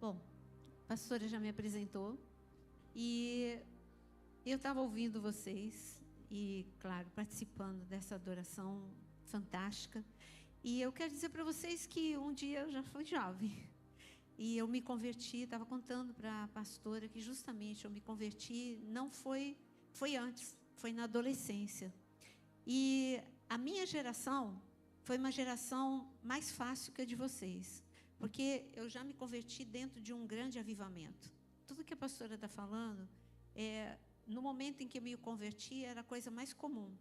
Bom, a pastora já me apresentou e eu estava ouvindo vocês e, claro, participando dessa adoração fantástica. E eu quero dizer para vocês que um dia eu já fui jovem e eu me converti. Estava contando para a pastora que justamente eu me converti, não foi antes, foi na adolescência. E a minha geração foi uma geração mais fácil que a de vocês, porque eu já me converti dentro de um grande avivamento. Tudo que a pastora está falando, no momento em que eu me converti, era a coisa mais comum.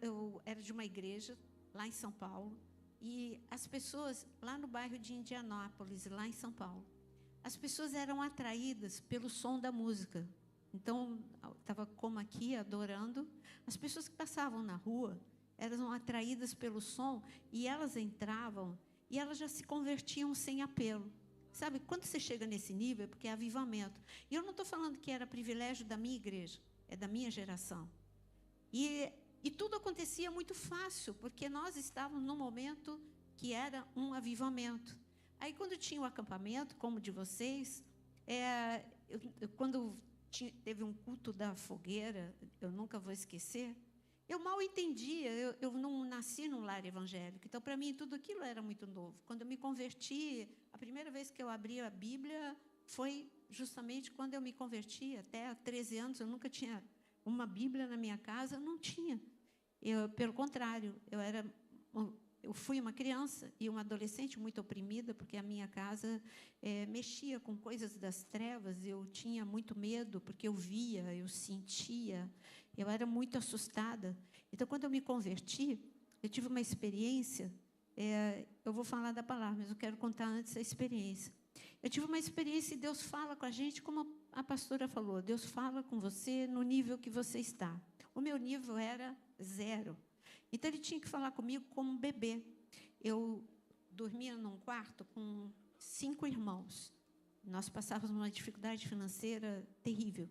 Eu era de uma igreja lá em São Paulo, e as pessoas, lá no bairro de Indianápolis, lá em São Paulo, as pessoas eram atraídas pelo som da música. Então, estava como aqui, adorando. As pessoas que passavam na rua eram atraídas pelo som, e elas entravam, e elas já se convertiam sem apelo. Sabe, quando você chega nesse nível, é porque é avivamento. E eu não estou falando que era privilégio da minha igreja, é da minha geração. E tudo acontecia muito fácil, porque nós estávamos num momento que era um avivamento. Aí, quando tinha o acampamento, como o de vocês, quando teve um culto da fogueira, eu nunca vou esquecer, eu mal entendia, eu não nasci num lar evangélico, então, para mim, tudo aquilo era muito novo. Quando eu me converti, a primeira vez que eu abri a Bíblia foi justamente quando eu me converti. Até há 13 anos, eu nunca tinha uma Bíblia na minha casa, não tinha. Pelo contrário, eu fui uma criança e uma adolescente muito oprimida, porque a minha casa mexia com coisas das trevas. Eu tinha muito medo, porque eu via, eu sentia, eu era muito assustada. Então, quando eu me converti, eu tive uma experiência, eu vou falar da palavra, mas eu quero contar antes a experiência. Eu tive uma experiência e Deus fala com a gente, como a pastora falou, Deus fala com você no nível que você está. O meu nível era 0. Então, ele tinha que falar comigo como um bebê. Eu dormia num quarto com 5 irmãos. Nós passávamos uma dificuldade financeira terrível.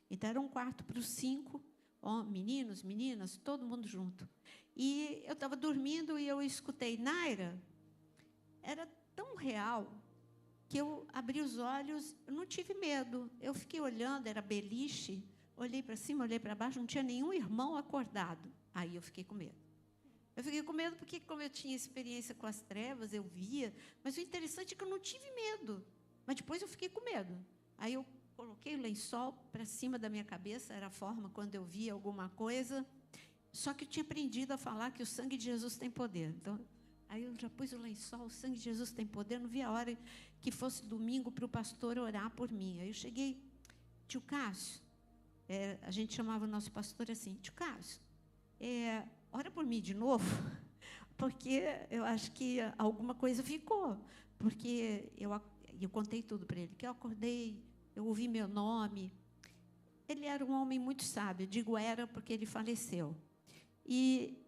Então, era um quarto para os 5, meninos, meninas, todo mundo junto. E eu estava dormindo e eu escutei, Naira. Era tão real que eu abri os olhos, eu não tive medo. Eu fiquei olhando, era beliche, olhei para cima, olhei para baixo, não tinha nenhum irmão acordado. Aí eu fiquei com medo. Eu fiquei com medo porque, como eu tinha experiência com as trevas, eu via. Mas o interessante é que eu não tive medo. Mas depois eu fiquei com medo. Aí eu coloquei o lençol para cima da minha cabeça, era a forma quando eu via alguma coisa. Só que eu tinha aprendido a falar que o sangue de Jesus tem poder. Então, aí eu já pus o lençol, o sangue de Jesus tem poder. Não vi a hora que fosse domingo para o pastor orar por mim. Aí eu cheguei, tio Cássio, a gente chamava o nosso pastor assim, tio Cássio, ora por mim de novo, porque eu acho que alguma coisa ficou. Porque eu contei tudo para ele, que eu acordei, eu ouvi meu nome. Ele era um homem muito sábio, digo era porque ele faleceu. E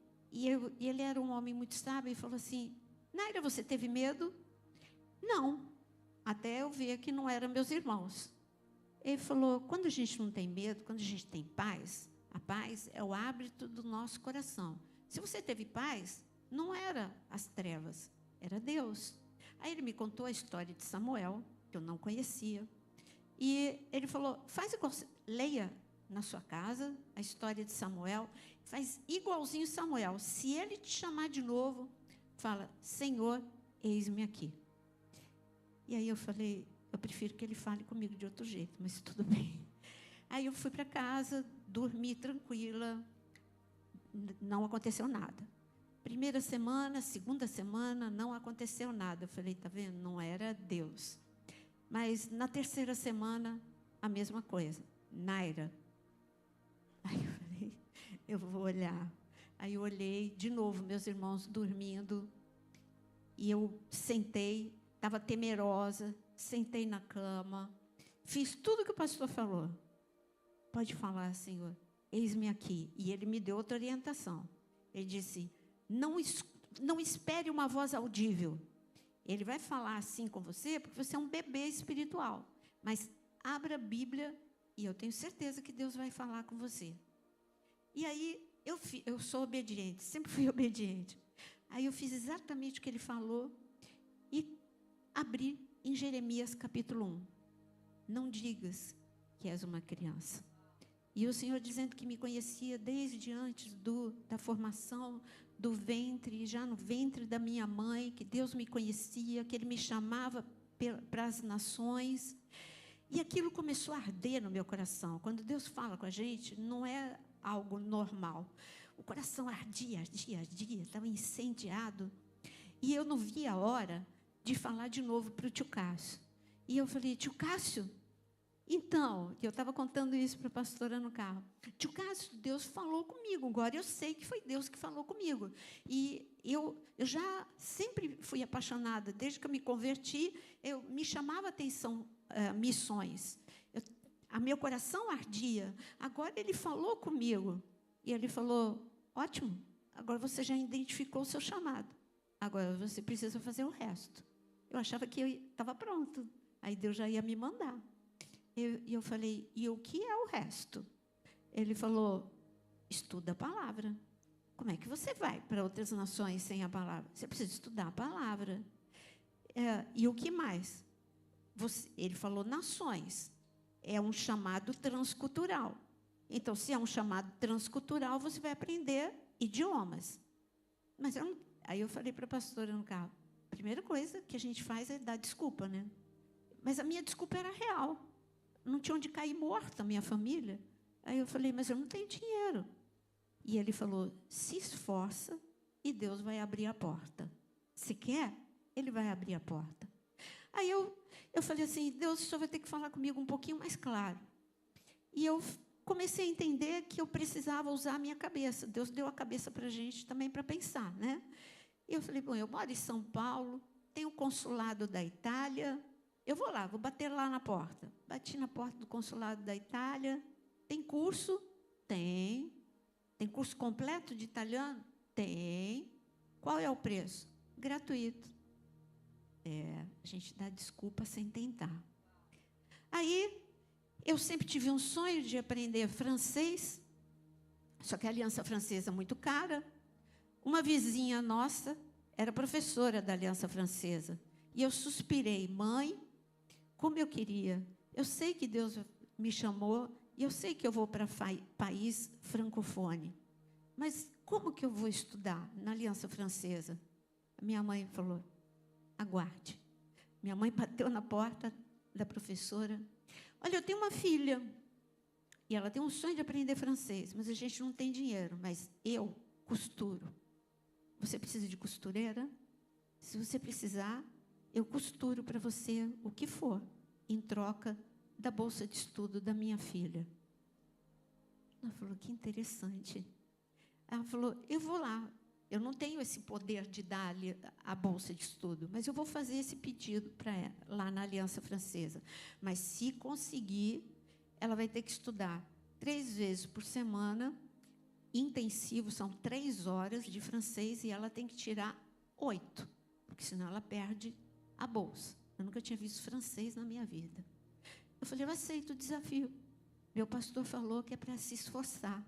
ele era um homem muito sábio e falou assim, Naira, você teve medo? Não, até eu ver que não eram meus irmãos. Ele falou, quando a gente não tem medo, quando a gente tem paz, a paz é o hábito do nosso coração. Se você teve paz, não era as trevas, era Deus. Aí ele me contou a história de Samuel, que eu não conhecia. E ele falou, leia na sua casa a história de Samuel, faz igualzinho Samuel. Se ele te chamar de novo, fala, Senhor, eis-me aqui. E aí eu falei, eu prefiro que ele fale comigo de outro jeito, mas tudo bem. Aí eu fui para casa, dormi tranquila, não aconteceu nada. Primeira semana, segunda semana, não aconteceu nada. Eu falei, tá vendo? Não era Deus. Mas na terceira semana, a mesma coisa. Naira. Aí eu falei, eu vou olhar. Aí eu olhei, de novo, meus irmãos dormindo. E eu sentei, estava temerosa, sentei na cama. Fiz tudo que o pastor falou. Pode falar, Senhor, eis-me aqui. E ele me deu outra orientação. Ele disse, não espere uma voz audível. Ele vai falar assim com você, porque você é um bebê espiritual. Mas abra a Bíblia e eu tenho certeza que Deus vai falar com você. E aí, eu sou obediente, sempre fui obediente. Aí eu fiz exatamente o que ele falou. E abrir em Jeremias capítulo 1. Não digas que és uma criança. E o Senhor dizendo que me conhecia desde antes da formação do ventre, já no ventre da minha mãe, que Deus me conhecia, que Ele me chamava para as nações. E aquilo começou a arder no meu coração. Quando Deus fala com a gente, não é algo normal. O coração ardia, estava incendiado. E eu não via a hora de falar de novo para o tio Cássio. E eu falei, tio Cássio, então, eu estava contando isso para a pastora no carro. Tio Cássio, Deus falou comigo, agora eu sei que foi Deus que falou comigo. E eu já sempre fui apaixonada, desde que eu me converti, me chamava a atenção missões. Meu coração ardia. Agora Ele falou comigo. E Ele falou, ótimo, agora você já identificou o seu chamado. Agora você precisa fazer o resto. Eu achava que eu estava pronto. Aí Deus já ia me mandar. E eu falei, e o que é o resto? Ele falou, estuda a palavra. Como é que você vai para outras nações sem a palavra? Você precisa estudar a palavra. E o que mais? Ele falou, nações. É um chamado transcultural. Então, se é um chamado transcultural, você vai aprender idiomas. Mas aí eu falei para a pastora no carro, a primeira coisa que a gente faz é dar desculpa, né? Mas a minha desculpa era real. Não tinha onde cair morta a minha família. Aí eu falei, mas eu não tenho dinheiro. E ele falou, se esforça e Deus vai abrir a porta. Se quer, Ele vai abrir a porta. Aí eu falei assim, Deus, o Senhor vai ter que falar comigo um pouquinho mais claro. E eu comecei a entender que eu precisava usar a minha cabeça. Deus deu a cabeça para a gente também para pensar, né? E eu falei, bom, eu moro em São Paulo, tenho o consulado da Itália, eu vou lá, vou bater lá na porta. Bati na porta do consulado da Itália. Tem curso? Tem. Tem curso completo de italiano? Tem. Qual é o preço? Gratuito. A gente dá desculpa sem tentar. Aí, eu sempre tive um sonho de aprender francês, só que a Aliança Francesa é muito cara. Uma vizinha nossa era professora da Aliança Francesa. E eu suspirei, mãe, como eu queria. Eu sei que Deus me chamou e eu sei que eu vou para país francofone. Mas como que eu vou estudar na Aliança Francesa? A minha mãe falou, aguarde. Minha mãe bateu na porta da professora. Olha, eu tenho uma filha e ela tem um sonho de aprender francês, mas a gente não tem dinheiro, mas eu costuro. Você precisa de costureira? Se você precisar, eu costuro para você o que for, em troca da bolsa de estudo da minha filha. Ela falou, que interessante. Ela falou, eu vou lá. Eu não tenho esse poder de dar-lhe a bolsa de estudo, mas eu vou fazer esse pedido para ela, lá na Aliança Francesa. Mas, se conseguir, ela vai ter que estudar 3 vezes por semana, intensivo, são 3 horas de francês, e ela tem que tirar 8, porque senão ela perde a bolsa. Eu nunca tinha visto francês na minha vida. Eu falei, eu aceito o desafio. Meu pastor falou que é para se esforçar.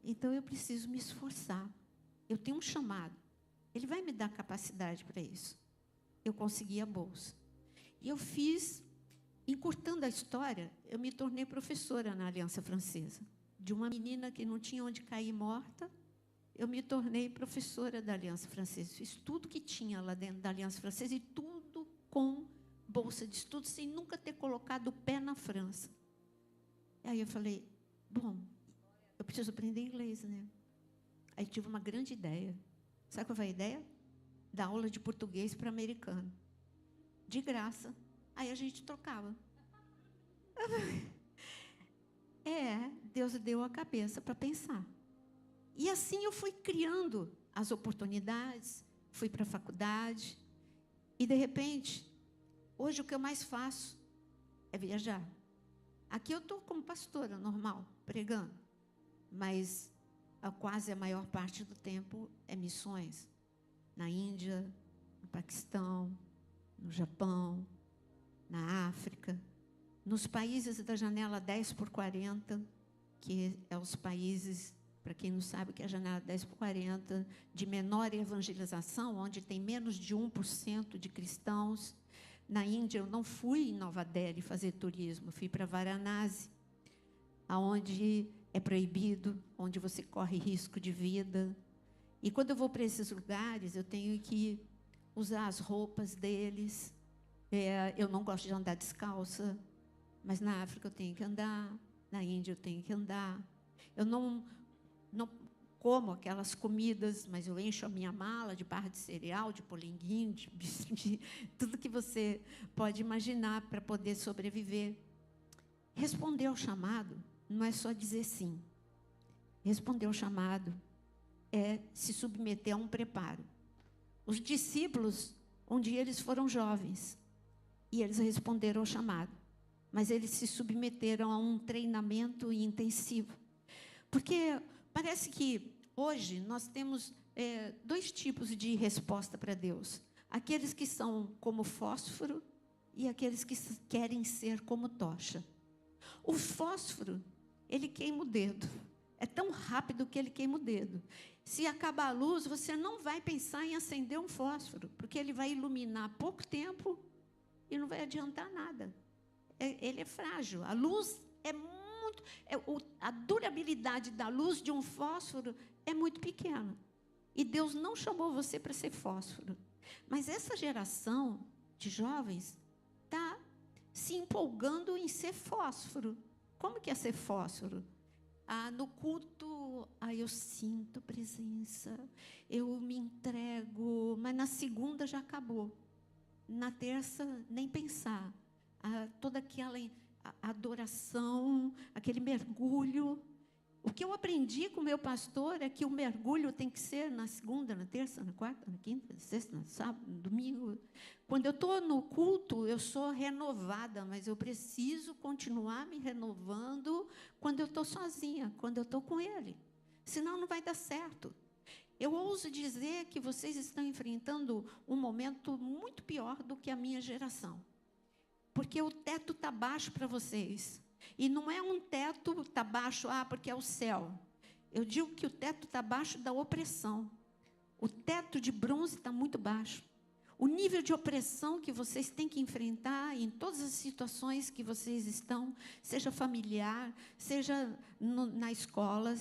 Então, eu preciso me esforçar. Eu tenho um chamado. Ele vai me dar capacidade para isso. Eu consegui a bolsa. E eu fiz, encurtando a história, eu me tornei professora na Aliança Francesa. De uma menina que não tinha onde cair morta, eu me tornei professora da Aliança Francesa. Fiz tudo que tinha lá dentro da Aliança Francesa e tudo com bolsa de estudo, sem nunca ter colocado o pé na França. E aí eu falei, bom, eu preciso aprender inglês, né? Aí tive uma grande ideia. Sabe qual foi a ideia? Dar aula de português para americano. De graça. Aí a gente trocava. Deus deu a cabeça para pensar. E assim eu fui criando as oportunidades, fui para a faculdade, e de repente, hoje o que eu mais faço é viajar. Aqui eu estou como pastora, normal, pregando, mas quase a maior parte do tempo é missões. Na Índia, no Paquistão, no Japão, na África, nos países da janela 10x40, que é os países, para quem não sabe o que é a janela 10x40, de menor evangelização, onde tem menos de 1% de cristãos. na Índia, eu não fui em Nova Delhi fazer turismo, fui para Varanasi, aonde é proibido, onde você corre risco de vida. E quando eu vou para esses lugares, eu tenho que usar as roupas deles. Eu não gosto de andar descalça, mas na África eu tenho que andar, na Índia eu tenho que andar. Eu não como aquelas comidas, mas eu encho a minha mala de barra de cereal, de polenguinho, de tudo que você pode imaginar para poder sobreviver. Responder ao chamado não é só dizer sim. Responder ao chamado é se submeter a um preparo. Os discípulos, um dia eles foram jovens e eles responderam ao chamado, mas eles se submeteram a um treinamento intensivo. Porque parece que hoje nós temos dois tipos de resposta para Deus. Aqueles que são como fósforo e aqueles que querem ser como tocha. O fósforo, ele queima o dedo. É tão rápido que ele queima o dedo. Se acabar a luz, você não vai pensar em acender um fósforo, porque ele vai iluminar pouco tempo e não vai adiantar nada. Ele é frágil. A luz é muito... a durabilidade da luz de um fósforo é muito pequena. E Deus não chamou você para ser fósforo. Mas essa geração de jovens está se empolgando em ser fósforo. Como que é ser fósforo? No culto, eu sinto presença, eu me entrego, mas na segunda já acabou. Na terça, nem pensar. Toda aquela adoração, aquele mergulho. O que eu aprendi com o meu pastor é que o mergulho tem que ser na segunda, na terça, na quarta, na quinta, na sexta, no sábado, no domingo. Quando eu estou no culto, eu sou renovada, mas eu preciso continuar me renovando quando eu estou sozinha, quando eu estou com ele. Senão não vai dar certo. Eu ouso dizer que vocês estão enfrentando um momento muito pior do que a minha geração. Porque o teto está baixo para vocês. E não é um teto está baixo, porque é o céu. Eu digo que o teto está baixo da opressão. O teto de bronze está muito baixo. O nível de opressão que vocês têm que enfrentar em todas as situações que vocês estão, seja familiar, seja na escola,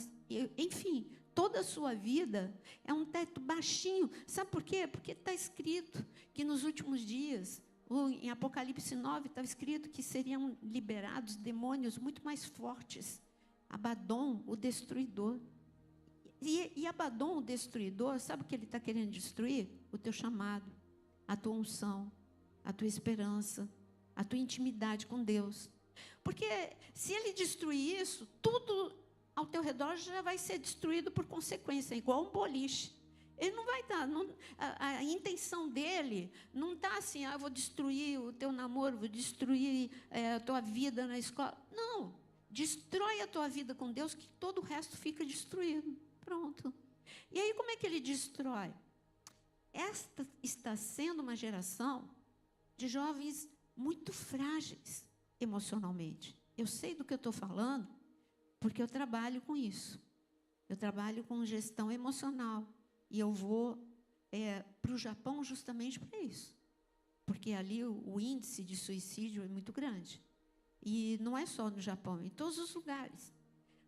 enfim, toda a sua vida é um teto baixinho. Sabe por quê? Porque está escrito que nos últimos dias... Em Apocalipse 9 estava escrito que seriam liberados demônios muito mais fortes. Abaddon, o destruidor. E Abaddon, o destruidor, sabe o que ele está querendo destruir? O teu chamado, a tua unção, a tua esperança, a tua intimidade com Deus. Porque se ele destruir isso, tudo ao teu redor já vai ser destruído por consequência, igual um boliche. Ele não vai dar, a intenção dele não está assim, eu vou destruir o teu namoro, vou destruir a tua vida na escola. Não, destrói a tua vida com Deus, que todo o resto fica destruído. Pronto. E aí, como é que ele destrói? Esta está sendo uma geração de jovens muito frágeis emocionalmente. Eu sei do que eu estou falando, porque eu trabalho com isso. Eu trabalho com gestão emocional. E eu vou para o Japão justamente para isso. Porque ali o índice de suicídio é muito grande. E não é só no Japão, em todos os lugares.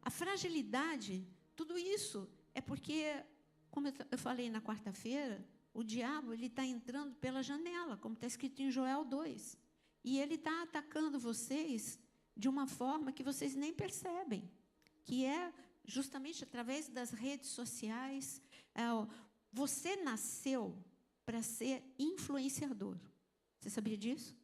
A fragilidade, tudo isso é porque, como eu falei na quarta-feira, o diabo está entrando pela janela, como está escrito em Joel 2. E ele está atacando vocês de uma forma que vocês nem percebem. Que é justamente através das redes sociais. Você nasceu para ser influenciador. Você sabia disso?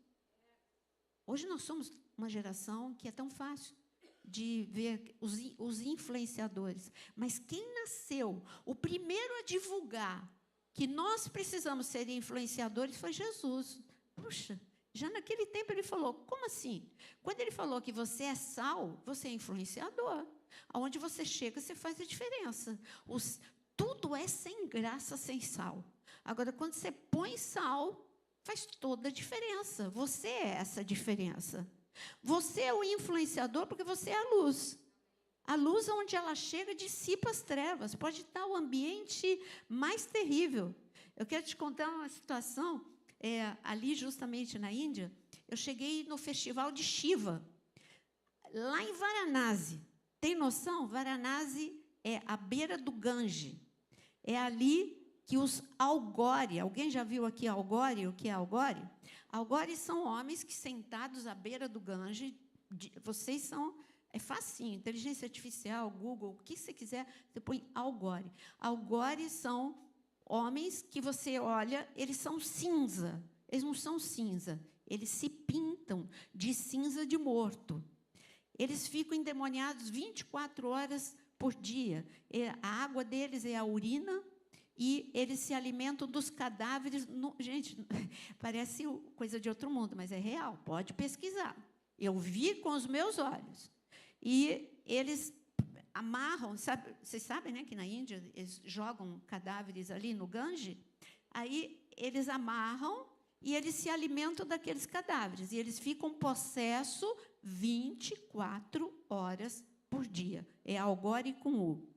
Hoje nós somos uma geração que é tão fácil de ver os influenciadores. Mas quem nasceu, o primeiro a divulgar que nós precisamos ser influenciadores foi Jesus. Puxa, já naquele tempo ele falou, como assim? Quando ele falou que você é sal, você é influenciador. Aonde você chega, você faz a diferença. Tudo é sem graça, sem sal. Agora, quando você põe sal, faz toda a diferença. Você é essa diferença. Você é o influenciador porque você é a luz. A luz, onde ela chega, dissipa as trevas. Pode estar o ambiente mais terrível. Eu quero te contar uma situação. ali justamente na Índia, eu cheguei no festival de Shiva, lá em Varanasi. Tem noção? Varanasi é à beira do Gange. É ali que os algore, alguém já viu aqui algore? O que é algore? Algore são homens que, sentados à beira do Gange, vocês são, é facinho, inteligência artificial, Google, o que você quiser, você põe algore. Algore são homens que você olha, eles são cinza, eles não são cinza, eles se pintam de cinza de morto. Eles ficam endemoniados 24 horas por dia. A água deles é a urina, e eles se alimentam dos cadáveres. Gente, parece coisa de outro mundo, mas é real, pode pesquisar. Eu vi com os meus olhos. E eles amarram, vocês sabem, né, que na Índia eles jogam cadáveres ali no Gange? Aí eles amarram e eles se alimentam daqueles cadáveres. E eles ficam possesso 24 horas por dia. É algore com U.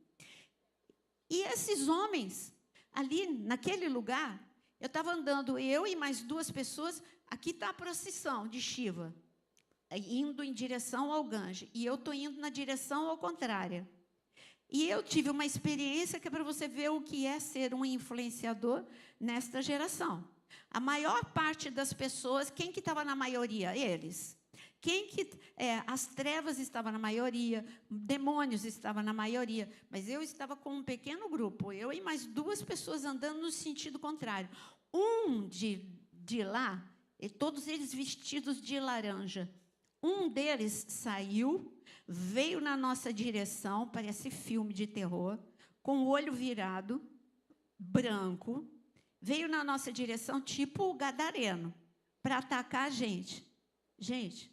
E esses homens, ali, naquele lugar, eu estava andando, eu e mais 2 pessoas, aqui está a procissão de Shiva, indo em direção ao Gange, e eu estou indo na direção ao contrária. E eu tive uma experiência que é para você ver o que é ser um influenciador nesta geração. A maior parte das pessoas, quem que estava na maioria? Eles. As trevas estavam na maioria, demônios estavam na maioria, mas eu estava com um pequeno grupo, eu e mais 2 pessoas andando no sentido contrário. Um de lá, todos eles vestidos de laranja, um deles saiu, veio na nossa direção, parece filme de terror, com o olho virado, branco, veio na nossa direção, tipo o gadareno, para atacar a gente. Gente,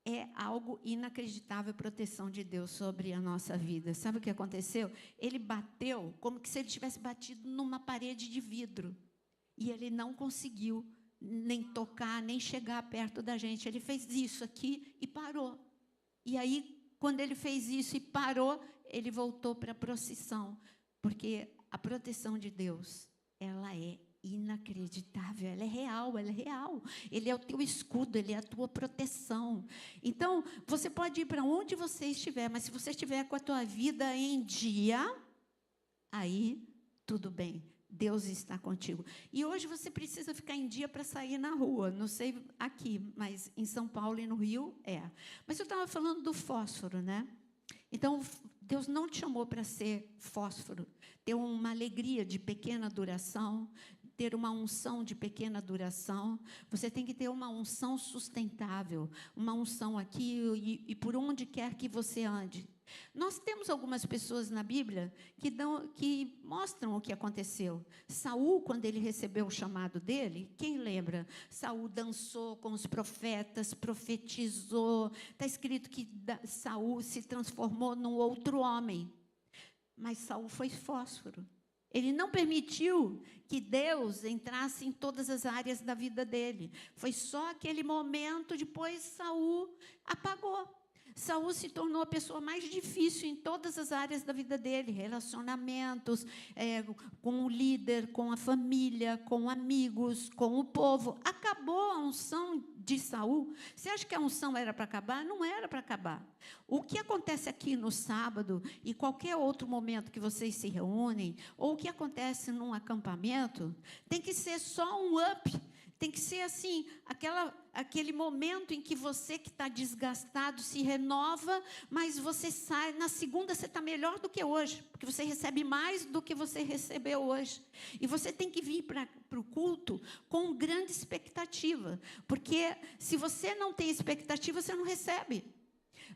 é algo inacreditável a proteção de Deus sobre a nossa vida. Sabe o que aconteceu? Ele bateu como que se ele tivesse batido numa parede de vidro. E ele não conseguiu nem tocar, nem chegar perto da gente. Ele fez isso aqui e parou. E aí, quando ele fez isso e parou, ele voltou para a procissão. Porque a proteção de Deus, ela é inacreditável, ela é real, ela é real. Ele é o teu escudo, ele é a tua proteção. Então, você pode ir para onde você estiver, mas se você estiver com a tua vida em dia, aí tudo bem, Deus está contigo. E hoje você precisa ficar em dia para sair na rua, não sei aqui, mas em São Paulo e no Rio é. Mas eu estava falando do fósforo, né? Então, Deus não te chamou para ser fósforo, ter uma alegria de pequena duração, ter uma unção de pequena duração. Você tem que ter uma unção sustentável, uma unção aqui e por onde quer que você ande. Nós temos algumas pessoas na Bíblia que mostram o que aconteceu. Saul, quando ele recebeu o chamado dele, quem lembra? Saul dançou com os profetas, profetizou. Está escrito que Saul se transformou num outro homem. Mas Saul foi fósforo. Ele não permitiu que Deus entrasse em todas as áreas da vida dele. Foi só aquele momento, depois Saul apagou. Saul se tornou a pessoa mais difícil em todas as áreas da vida dele, relacionamentos, com o líder, com a família, com amigos, com o povo. Acabou a unção de Saul. Você acha que a unção era para acabar? Não era para acabar. O que acontece aqui no sábado e qualquer outro momento que vocês se reúnem, ou o que acontece num acampamento, tem que ser só um up. Tem que ser assim, aquele momento em que você que está desgastado se renova, mas você sai, na segunda você está melhor do que hoje, porque você recebe mais do que você recebeu hoje. E você tem que vir para o culto com grande expectativa, porque se você não tem expectativa, você não recebe.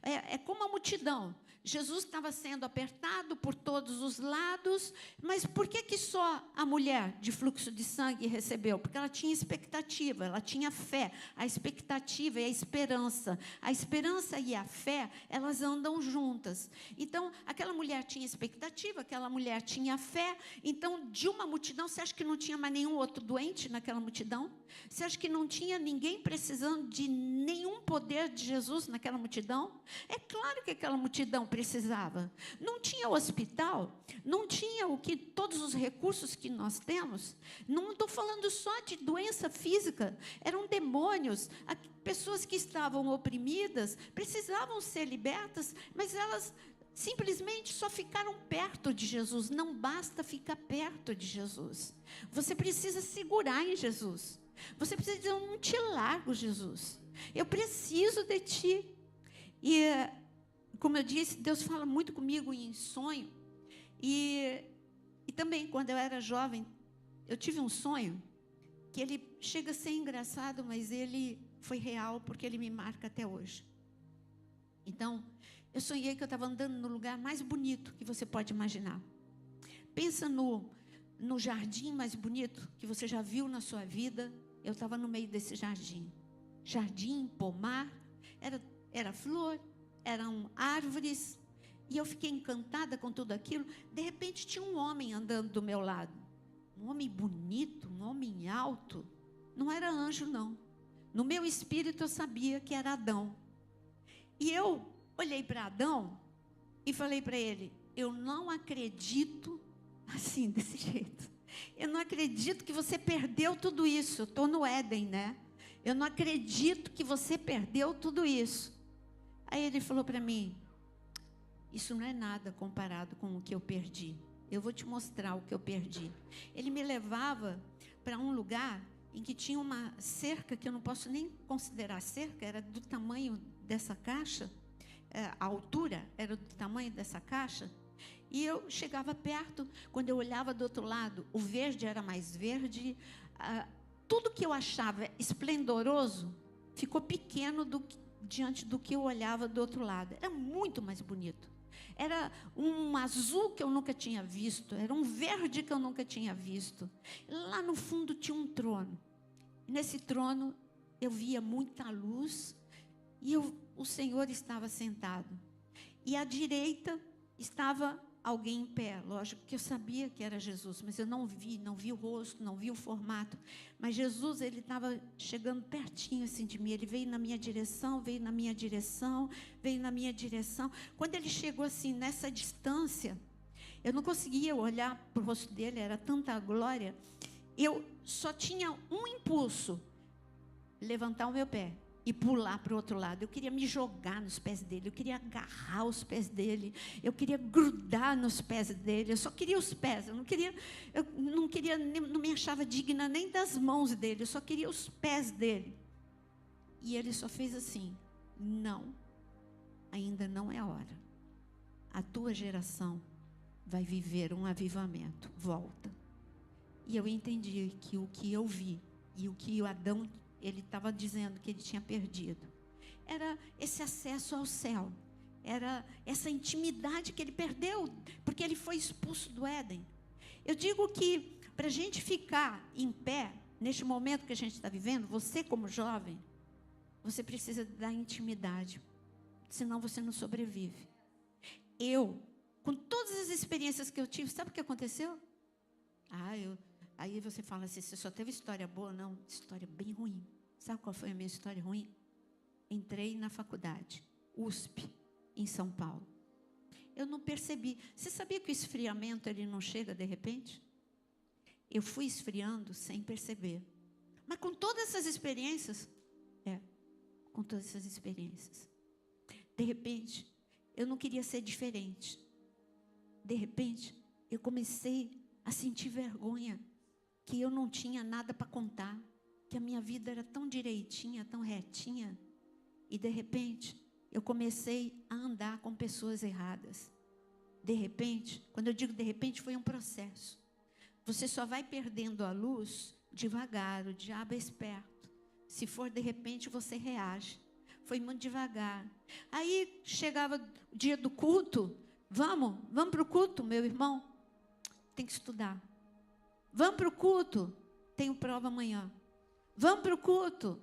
É como a multidão. Jesus estava sendo apertado por todos os lados, mas por que só a mulher de fluxo de sangue recebeu? Porque ela tinha expectativa, ela tinha fé. A expectativa e a esperança. A esperança e a fé, elas andam juntas. Então, aquela mulher tinha expectativa, aquela mulher tinha fé. Então, de uma multidão, você acha que não tinha mais nenhum outro doente naquela multidão? Você acha que não tinha ninguém precisando de nenhum poder de Jesus naquela multidão? É claro que aquela multidão precisava. Não tinha hospital, não tinha todos os recursos que nós temos. Não estou falando só de doença física, eram demônios, pessoas que estavam oprimidas, precisavam ser libertas, mas elas simplesmente só ficaram perto de Jesus. Não basta ficar perto de Jesus. Você precisa segurar em Jesus. Você precisa dizer, eu não te largo, Jesus. Eu preciso de ti. E, como eu disse, Deus fala muito comigo em sonho. E também, quando eu era jovem, eu tive um sonho que ele chega a ser engraçado, mas ele foi real, porque ele me marca até hoje. Então, eu sonhei que eu estava andando no lugar mais bonito que você pode imaginar. Pensa no jardim mais bonito que você já viu na sua vida. Eu estava no meio desse jardim. Jardim, pomar, era flor, eram árvores. E eu fiquei encantada com tudo aquilo. De repente, tinha um homem andando do meu lado. Um homem bonito, um homem alto. Não era anjo, não. No meu espírito, eu sabia que era Adão. E eu olhei para Adão e falei para ele, eu não acredito assim, desse jeito. Eu não acredito que você perdeu tudo isso. Eu estou no Éden, né? Eu não acredito que você perdeu tudo isso. Aí ele falou para mim, isso não é nada comparado com o que eu perdi. Eu vou te mostrar o que eu perdi. Ele me levava para um lugar em que tinha uma cerca, que eu não posso nem considerar cerca, era do tamanho dessa caixa, a altura era do tamanho dessa caixa, e eu chegava perto, quando eu olhava do outro lado, o verde era mais verde, tudo que eu achava esplendoroso, ficou pequeno diante do que eu olhava do outro lado, era muito mais bonito. Era um azul que eu nunca tinha visto, era um verde que eu nunca tinha visto. Lá no fundo tinha um trono. Nesse trono eu via muita luz e o Senhor estava sentado. E à direita estava alguém em pé. Lógico que eu sabia que era Jesus, mas eu não vi o rosto, não vi o formato. Mas Jesus, ele estava chegando pertinho assim de mim. Ele veio na minha direção, veio na minha direção, veio na minha direção. Quando ele chegou assim, nessa distância, eu não conseguia olhar para o rosto dele, era tanta glória. Eu só tinha um impulso, levantar o meu pé e pular para o outro lado. Eu queria me jogar nos pés dele, eu queria agarrar os pés dele, eu queria grudar nos pés dele, eu só queria os pés, eu não me achava digna nem das mãos dele, eu só queria os pés dele. E ele só fez assim, não, ainda não é a hora. A tua geração vai viver um avivamento, volta. E eu entendi que o que eu vi e o que o Adão, ele estava dizendo que ele tinha perdido, era esse acesso ao céu, era essa intimidade que ele perdeu, porque ele foi expulso do Éden. Eu digo que para a gente ficar em pé, neste momento que a gente está vivendo, você como jovem, você precisa da intimidade, senão você não sobrevive. Eu, com todas as experiências que eu tive, sabe o que aconteceu? Aí você fala assim, você só teve história boa? Não, história bem ruim. Sabe qual foi a minha história ruim? Entrei na faculdade, USP, em São Paulo. Eu não percebi. Você sabia que o esfriamento ele não chega de repente? Eu fui esfriando sem perceber. Mas com todas essas experiências, com todas essas experiências, de repente, eu não queria ser diferente. De repente, eu comecei a sentir vergonha, que eu não tinha nada para contar, que a minha vida era tão direitinha, tão retinha, e de repente, eu comecei a andar com pessoas erradas. De repente, quando eu digo de repente, foi um processo. Você só vai perdendo a luz devagar, o diabo é esperto. Se for de repente, você reage. Foi muito devagar. Aí chegava o dia do culto, vamos para o culto, meu irmão? Tem que estudar. Vamos para o culto, tenho prova amanhã. Vamos para o culto.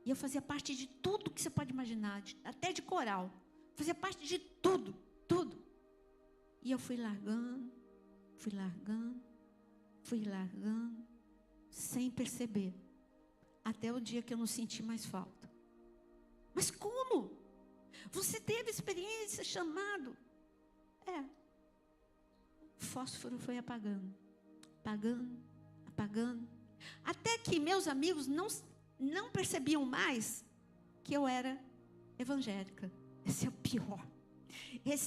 E eu fazia parte de tudo que você pode imaginar, até de coral. Fazia parte de tudo. E eu fui largando, sem perceber. Até o dia que eu não senti mais falta. Mas como? Você teve experiência, chamado. O fósforo foi apagando, apagando, até que meus amigos não percebiam mais que eu era evangélica. Esse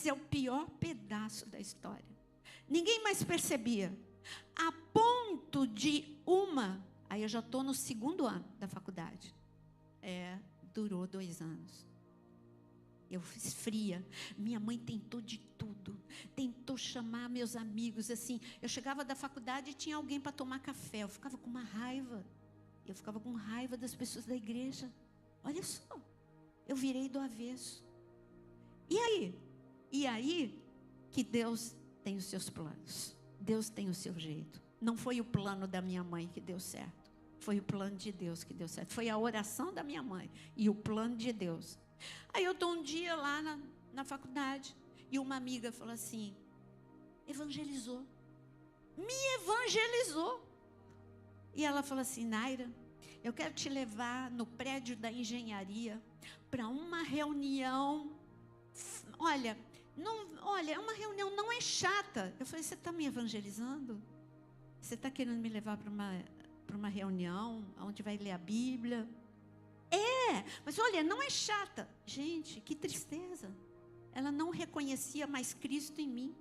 é o pior pedaço da história. Ninguém mais percebia, a ponto de aí eu já estou no 2º ano da faculdade, durou 2 anos, eu fiz fria, minha mãe tentou de tudo, tentou chamar meus amigos, assim, eu chegava da faculdade e tinha alguém para tomar café, eu ficava com uma raiva, das pessoas da igreja, olha só, eu virei do avesso. E aí que Deus tem os seus planos, Deus tem o seu jeito. Não foi o plano da minha mãe que deu certo, foi o plano de Deus que deu certo, foi a oração da minha mãe e o plano de Deus. Aí eu estou um dia lá na faculdade e uma amiga falou assim, me evangelizou. E ela falou assim, Naira, eu quero te levar no prédio da engenharia para uma reunião. Olha, uma reunião não é chata. Eu falei, você está me evangelizando? Você está querendo me levar para uma reunião onde vai ler a Bíblia? Mas olha, não é chata. Gente, que tristeza. Ela não reconhecia mais Cristo em mim.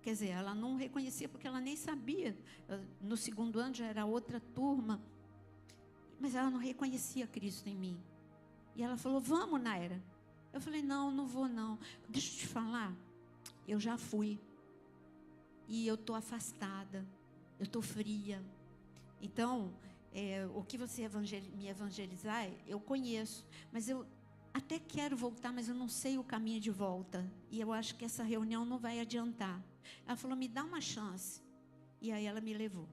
Quer dizer, ela não reconhecia porque ela nem sabia. No 2º ano já era outra turma. Mas ela não reconhecia Cristo em mim. E ela falou, vamos, Naira. Eu falei, não vou não. Deixa eu te falar, eu já fui. E eu estou afastada. Eu estou fria. Então, o que você me evangelizar, eu conheço. Mas eu até quero voltar, mas eu não sei o caminho de volta. E eu acho que essa reunião não vai adiantar. Ela falou, me dá uma chance. E aí ela me levou.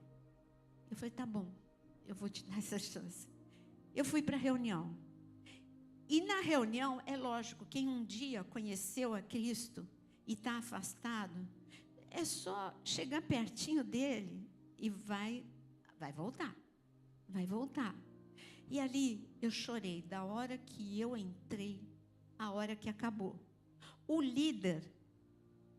Eu falei, tá bom, eu vou te dar essa chance. Eu fui para a reunião. E na reunião, é lógico, quem um dia conheceu a Cristo e está afastado, é só chegar pertinho dele e vai voltar. Vai voltar. E ali eu chorei da hora que eu entrei, a hora que acabou. O líder,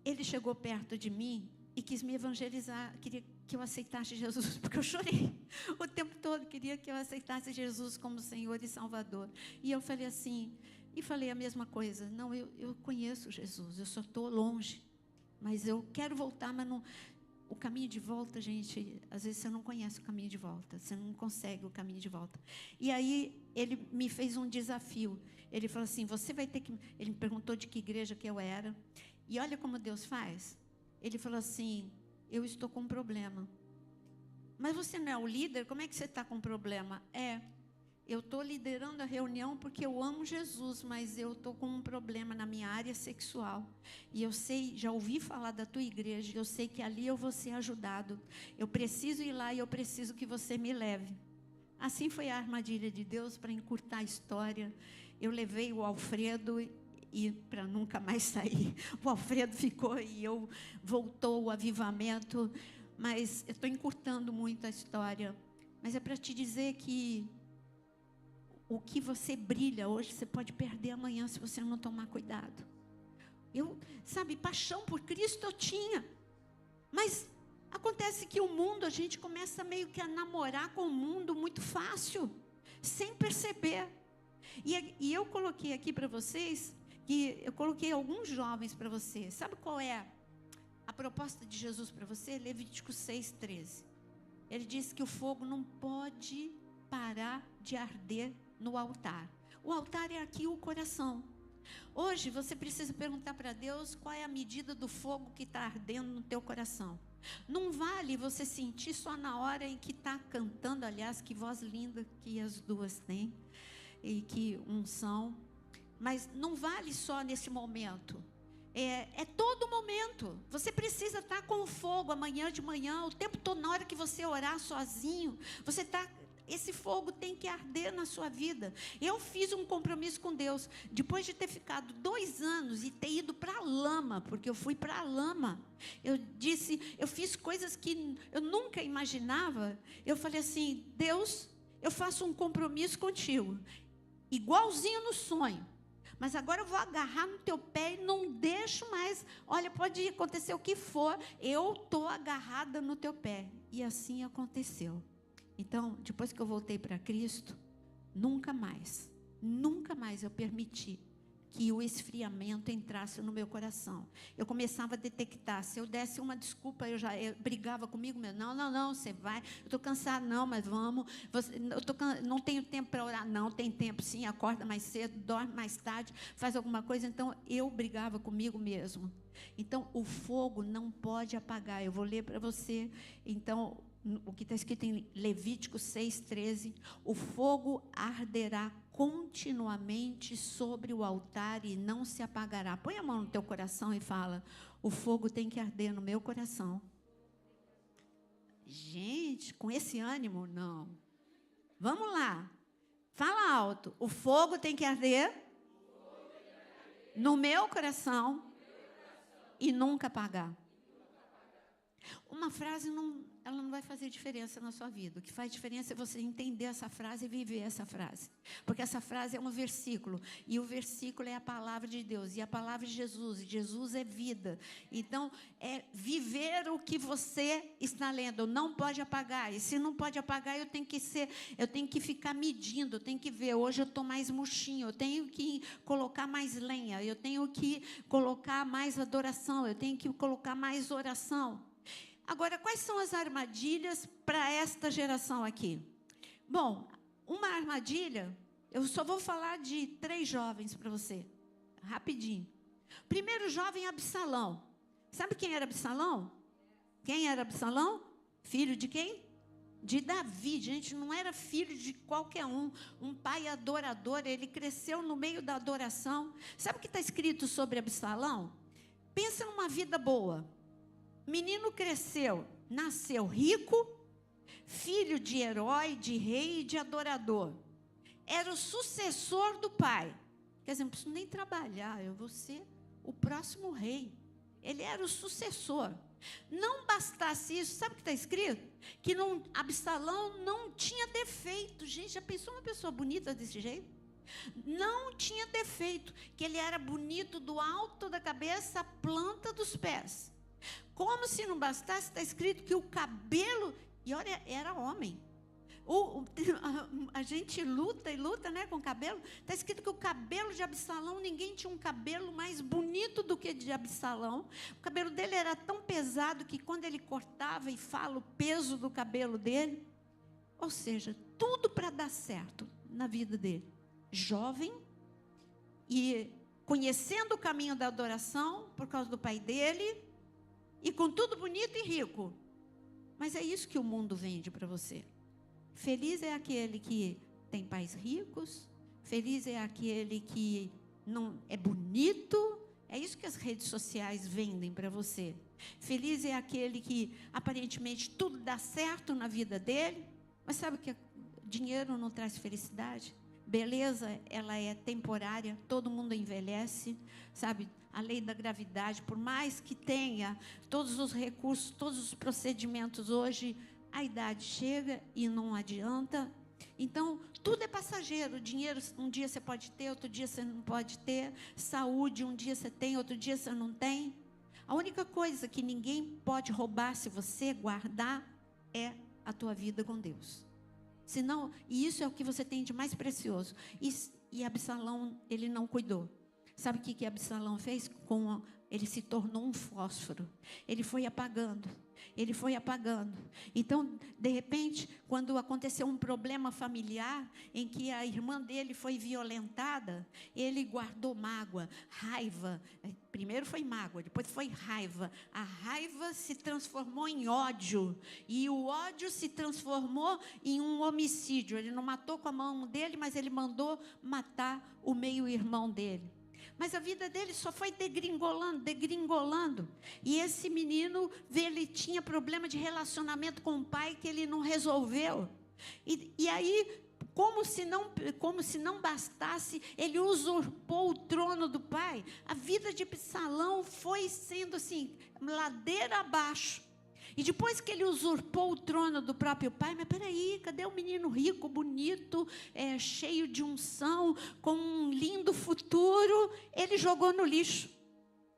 ele chegou perto de mim e quis me evangelizar, queria que eu aceitasse Jesus, porque eu chorei o tempo todo, queria que eu aceitasse Jesus como Senhor e Salvador. E eu falei assim, e falei a mesma coisa, não, eu conheço Jesus, eu só estou longe, mas eu quero voltar, mas não, o caminho de volta, gente, às vezes você não conhece o caminho de volta, você não consegue o caminho de volta. E aí ele me fez um desafio, ele falou assim, você vai ter que, ele me perguntou de que igreja que eu era, e olha como Deus faz, ele falou assim, eu estou com um problema. Mas você não é o líder? Como é que você está com um problema? Eu estou liderando a reunião porque eu amo Jesus, mas eu estou com um problema na minha área sexual. E eu sei, já ouvi falar da tua igreja, eu sei que ali eu vou ser ajudado. Eu preciso ir lá e eu preciso que você me leve. Assim foi a armadilha de Deus para encurtar a história. Eu levei o Alfredo e para nunca mais sair. O Alfredo ficou e voltou o avivamento, mas eu estou encurtando muito a história. Mas é para te dizer que o que você brilha hoje, você pode perder amanhã se você não tomar cuidado. Paixão por Cristo eu tinha, mas acontece que o mundo, a gente começa meio que a namorar com o mundo muito fácil, sem perceber. E eu coloquei aqui para vocês, que eu coloquei alguns jovens para você. Sabe qual é a proposta de Jesus para você? Levítico 6:13. Ele disse que o fogo não pode parar de arder no altar. O altar é aqui o coração. Hoje você precisa perguntar para Deus qual é a medida do fogo que está ardendo no teu coração. Não vale você sentir só na hora em que está cantando. Aliás, que voz linda que as duas têm e que unção. Mas não vale só nesse momento. É todo momento. Você precisa estar com o fogo amanhã de manhã, o tempo todo, na hora que você orar sozinho. Esse fogo tem que arder na sua vida. Eu fiz um compromisso com Deus. Depois de ter ficado 2 anos e ter ido para a lama, porque eu fui para a lama. Eu fiz coisas que eu nunca imaginava. Eu falei assim, Deus, eu faço um compromisso contigo. Igualzinho no sonho. Mas agora eu vou agarrar no teu pé e não deixo mais. Olha, pode acontecer o que for, eu estou agarrada no teu pé. E assim aconteceu. Então, depois que eu voltei para Cristo, nunca mais eu permiti que o esfriamento entrasse no meu coração. Eu começava a detectar, se eu desse uma desculpa, eu brigava comigo mesmo. Não, você vai, eu estou cansado, não, mas vamos. Não tenho tempo para orar, não, tem tempo sim, acorda mais cedo, dorme mais tarde, faz alguma coisa. Então, eu brigava comigo mesmo. Então, o fogo não pode apagar. Eu vou ler para você, então, o que está escrito em Levítico 6:13, o fogo arderá continuamente sobre o altar e não se apagará. Põe a mão no teu coração e fala, o fogo tem que arder no meu coração. Gente, com esse ânimo, não. Vamos lá, fala alto, o fogo tem que arder no meu coração e nunca apagar. Uma frase ela não vai fazer diferença na sua vida. O que faz diferença é você entender essa frase e viver essa frase. Porque essa frase é um versículo. E o versículo é a palavra de Deus. E a palavra de Jesus. E Jesus é vida. Então, é viver o que você está lendo. Não pode apagar. E se não pode apagar, eu tenho que ficar medindo. Eu tenho que ver. Hoje eu estou mais murchinho. Eu tenho que colocar mais lenha. Eu tenho que colocar mais adoração. Eu tenho que colocar mais oração. Agora, quais são as armadilhas para esta geração aqui? Bom, uma armadilha, eu só vou falar de 3 jovens para você, rapidinho. Primeiro jovem, Absalão. Sabe quem era Absalão? Quem era Absalão? Filho de quem? De Davi. Gente, não era filho de qualquer um pai adorador, ele cresceu no meio da adoração. Sabe o que está escrito sobre Absalão? Pensa numa vida boa. Menino cresceu, nasceu rico, filho de herói, de rei e de adorador. Era o sucessor do pai. Quer dizer, não preciso nem trabalhar, eu vou ser o próximo rei. Ele era o sucessor. Não bastasse isso, sabe o que está escrito? Que Absalão não tinha defeito. Gente, já pensou uma pessoa bonita desse jeito? Não tinha defeito, que ele era bonito do alto da cabeça à planta dos pés. Como se não bastasse, está escrito que o cabelo, e olha, era homem. A gente luta e luta, né, com o cabelo. Está escrito que o cabelo de Absalão, ninguém tinha um cabelo mais bonito do que de Absalão. O cabelo dele era tão pesado que quando ele cortava, e fala o peso do cabelo dele, ou seja, tudo para dar certo na vida dele. Jovem e conhecendo o caminho da adoração por causa do pai dele, e com tudo bonito e rico. Mas é isso que o mundo vende para você. Feliz é aquele que tem pais ricos. Feliz é aquele que não é bonito. É isso que as redes sociais vendem para você. Feliz é aquele que aparentemente tudo dá certo na vida dele. Mas sabe que dinheiro não traz felicidade? Beleza, ela é temporária, todo mundo envelhece, sabe? A lei da gravidade, por mais que tenha todos os recursos, todos os procedimentos hoje, a idade chega e não adianta. Então, tudo é passageiro. Dinheiro, um dia você pode ter, outro dia você não pode ter. Saúde, um dia você tem, outro dia você não tem. A única coisa que ninguém pode roubar, se você guardar, é a tua vida com Deus. Senão, e isso é o que você tem de mais precioso. E Absalão, ele não cuidou. Sabe o que Absalão fez? Ele se tornou um fósforo. Ele foi apagando. Ele foi apagando. Então, de repente, quando aconteceu um problema familiar, em que a irmã dele foi violentada, ele guardou mágoa, raiva. Primeiro foi mágoa, depois foi raiva. A raiva se transformou em ódio. E o ódio se transformou em um homicídio. Ele não matou com a mão dele, mas ele mandou matar o meio-irmão dele. Mas a vida dele só foi degringolando. E esse menino, ele tinha problema de relacionamento com o pai que ele não resolveu. E aí, como se não bastasse, ele usurpou o trono do pai. A vida de Absalão foi sendo assim, ladeira abaixo. E depois que ele usurpou o trono do próprio pai, mas peraí, cadê o menino rico, bonito, cheio de unção, com um lindo futuro? Ele jogou no lixo.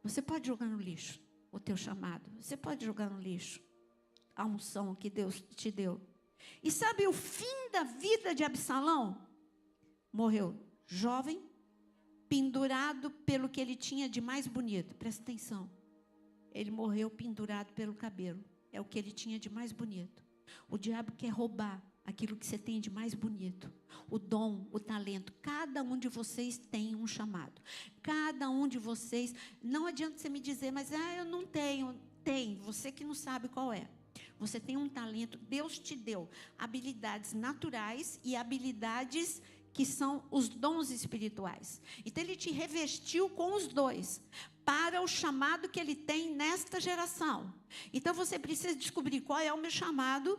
Você pode jogar no lixo o teu chamado. Você pode jogar no lixo a unção que Deus te deu. E sabe o fim da vida de Absalão? Morreu jovem, pendurado pelo que ele tinha de mais bonito. Presta atenção. Ele morreu pendurado pelo cabelo. É o que ele tinha de mais bonito. O diabo quer roubar aquilo que você tem de mais bonito. O dom, o talento. Cada um de vocês tem um chamado. Cada um de vocês. Não adianta você me dizer, mas eu não tenho. Tem, você que não sabe qual é. Você tem um talento, Deus te deu habilidades naturais e habilidades que são os dons espirituais. Então, ele te revestiu com os dois, para o chamado que ele tem nesta geração. Então, você precisa descobrir qual é o meu chamado,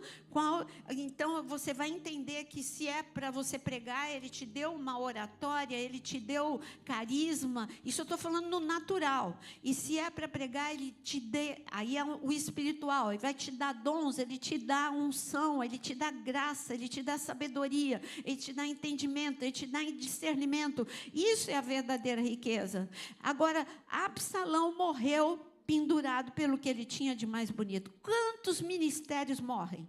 então, você vai entender que se é para você pregar, ele te deu uma oratória, ele te deu carisma, isso eu estou falando no natural. E se é para pregar, ele te dê, aí é o espiritual, ele vai te dar dons, ele te dá unção, ele te dá graça, ele te dá sabedoria, ele te dá entendimento, ele te dá discernimento. Isso é a verdadeira riqueza. Agora, Absalão morreu pendurado pelo que ele tinha de mais bonito. Quantos ministérios morrem?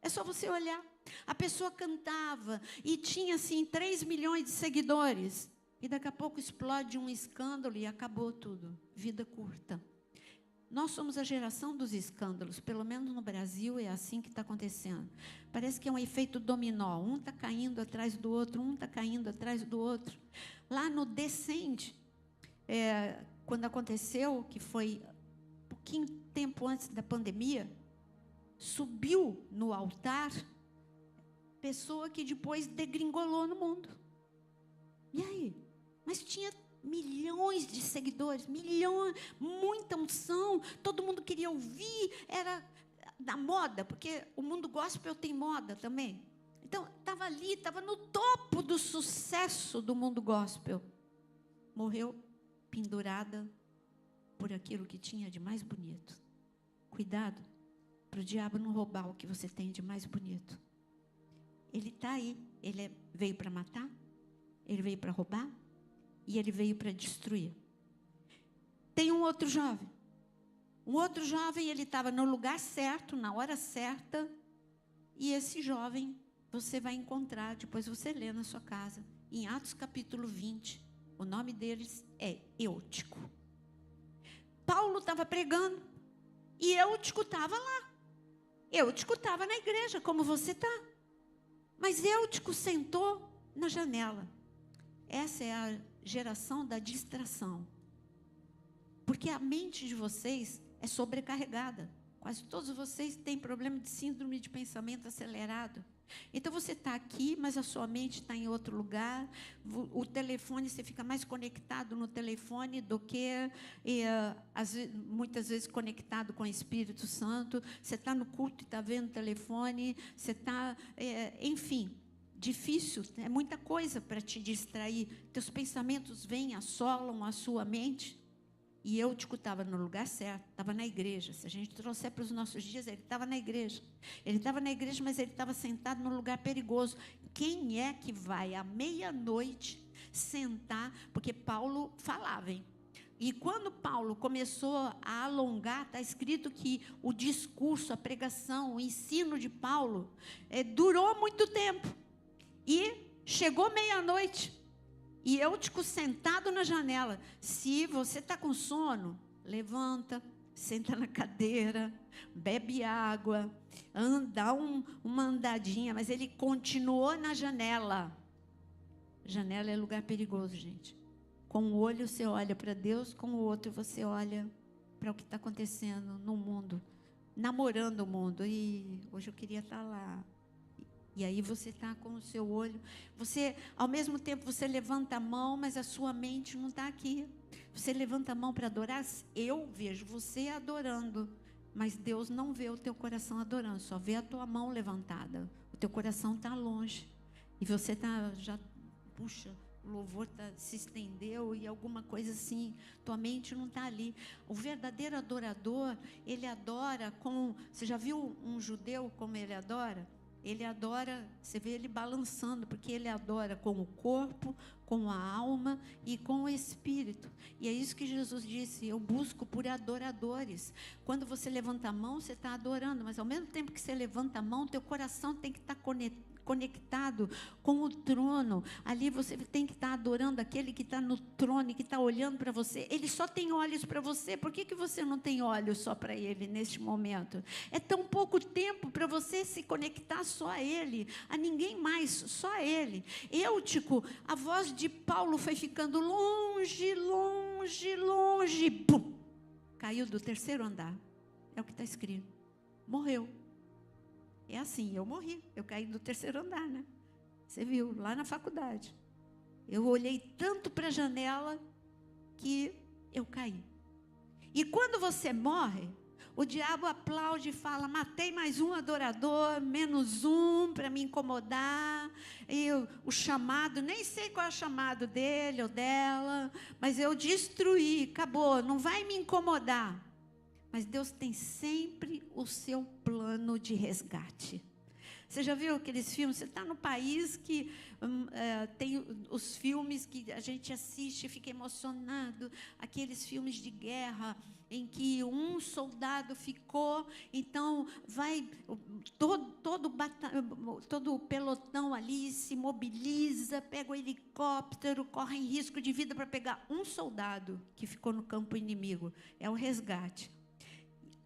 É só você olhar. A pessoa cantava e tinha, assim, 3 milhões de seguidores. E daqui a pouco explode um escândalo e acabou tudo. Vida curta. Nós somos a geração dos escândalos. Pelo menos no Brasil é assim que está acontecendo. Parece que é um efeito dominó. Um está caindo atrás do outro, um está caindo atrás do outro. Lá no Descende, quando aconteceu, que foi pouquinho tempo antes da pandemia, subiu no altar pessoa que depois degringolou no mundo. E aí? Mas tinha milhões de seguidores, milhões, muita unção, todo mundo queria ouvir, era da moda, porque o mundo gospel tem moda também. Então, estava ali, estava no topo do sucesso do mundo gospel. Morreu pendurada por aquilo que tinha de mais bonito. Cuidado, para o diabo não roubar o que você tem de mais bonito. Ele está aí, ele veio para matar, ele veio para roubar, e ele veio para destruir. Tem um outro jovem. Um outro jovem, ele estava no lugar certo, na hora certa, e esse jovem você vai encontrar, depois você lê na sua casa, em Atos capítulo 20, o nome deles é Eutico. Paulo estava pregando, e Eutico estava lá. Eutico estava na igreja, como você está. Mas Eutico sentou na janela. Essa é a geração da distração. Porque a mente de vocês é sobrecarregada. Quase todos vocês têm problema de síndrome de pensamento acelerado. Então, você está aqui, mas a sua mente está em outro lugar. O telefone, você fica mais conectado no telefone do que, muitas vezes, conectado com o Espírito Santo. Você está no culto e está vendo o telefone. Você está, enfim, difícil. É muita coisa para te distrair. Teus pensamentos vêm, assolam a sua mente. E Eutico estava no lugar certo, estava na igreja. Se a gente trouxer para os nossos dias, ele estava na igreja. Ele estava na igreja, mas ele estava sentado num lugar perigoso. Quem é que vai à meia-noite sentar? Porque Paulo falava, hein? E quando Paulo começou a alongar, está escrito que o discurso, a pregação, o ensino de Paulo durou muito tempo. E chegou meia-noite. E Eutico sentado na janela. Se você está com sono, levanta, senta na cadeira, bebe água, dá uma andadinha, mas ele continuou na janela. Janela é lugar perigoso, gente. Com um olho você olha para Deus, com o outro você olha para o que está acontecendo no mundo, namorando o mundo. E hoje eu queria estar lá. E aí você está com o seu olho, você, ao mesmo tempo, você levanta a mão, mas a sua mente não está aqui. Você levanta a mão para adorar, eu vejo você adorando, mas Deus não vê o teu coração adorando, só vê a tua mão levantada. O teu coração está longe. E você está já, puxa, o louvor se estendeu e alguma coisa assim, tua mente não está ali. O verdadeiro adorador, ele adora com... Você já viu um judeu como ele adora? Ele adora, você vê ele balançando, porque ele adora com o corpo, com a alma e com o espírito. E é isso que Jesus disse, eu busco por adoradores. Quando você levanta a mão, você está adorando, mas ao mesmo tempo que você levanta a mão, teu coração tem que estar conectado com o trono. Ali você tem que estar adorando aquele que está no trono e que está olhando para você. Ele só tem olhos para você. Por que você não tem olhos só para ele neste momento? É tão pouco tempo para você se conectar só a ele, a ninguém mais, só a ele. Eutico, a voz de Paulo foi ficando longe, longe, longe. Pum! Caiu do 3º andar. É o que está escrito. Morreu. É assim, eu morri, eu caí do 3º andar, né? Você viu, lá na faculdade. Eu olhei tanto para a janela que eu caí. E quando você morre, o diabo aplaude e fala, matei mais um adorador, menos um para me incomodar. E o chamado, nem sei qual é o chamado dele ou dela, mas eu destruí, acabou, não vai me incomodar. Mas Deus tem sempre o seu plano de resgate. Você já viu aqueles filmes? Você está no país que tem os filmes que a gente assiste e fica emocionado. Aqueles filmes de guerra em que um soldado ficou, então vai todo o pelotão ali se mobiliza, pega o helicóptero, corre em risco de vida para pegar um soldado que ficou no campo inimigo. É o resgate.